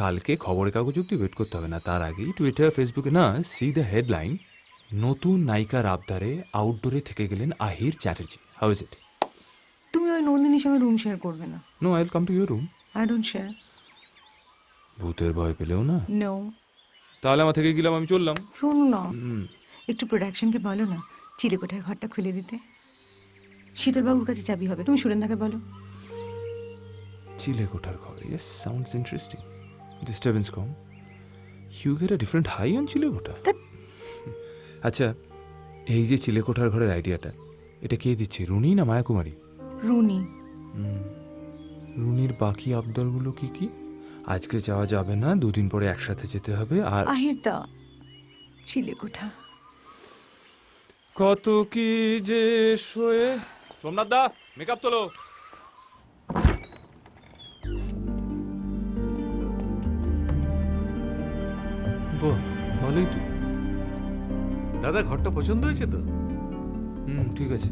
কালকে খবরের কাগজ অব্দি ওয়েট করতে হবে না, তার আগেই টুইটার ফেসবুকে না সি দ্য হেডলাইন, নতুন নায়িকার আবদারে আউটডোরে থেকে গেলেন Ahir Chatterjee. How is it? তুমি ওই নন্দিনীর সঙ্গে রুম শেয়ার করবে না। No, I will come to your room. I don't share. ভূতের ভয় পেলেও না? নো। তাহলে আমার থেকে গেলাম, আমি চললাম। শোনো না, একটু প্রোডাকশনকে বলো না চিলেকোঠার ঘরটা খুলে দিতে। শীতলবাবুর কাছে চাবি হবে, তুমি সুরেন্দাকে বলো। চিলেকোঠার ঘর, ইয়েস, সাউন্ডস ইন্টারেস্টিং। ডিস্টারবেন্স কম। You get a different high on চিলেকোঠা। আচ্ছা, এই যে চিলেকোঠার ঘরের আইডিয়াটা, এটা কে দিচ্ছে, রুনি না মায়া কুমারী? রুনি। রুনির বাকি আবদারগুলো কি কি? আজকে যাওয়া যাবে না, দুদিন পরে একসাথে যেতে হবে, আর আহির দা চিলেকোঠা। কত কি যে শোয়ে। সোমনাথ দা, মেকআপ তোলো। বাহ, ভালোই তো। দাদা ঘরটা পছন্দ হয়েছে তো? ঠিক আছে।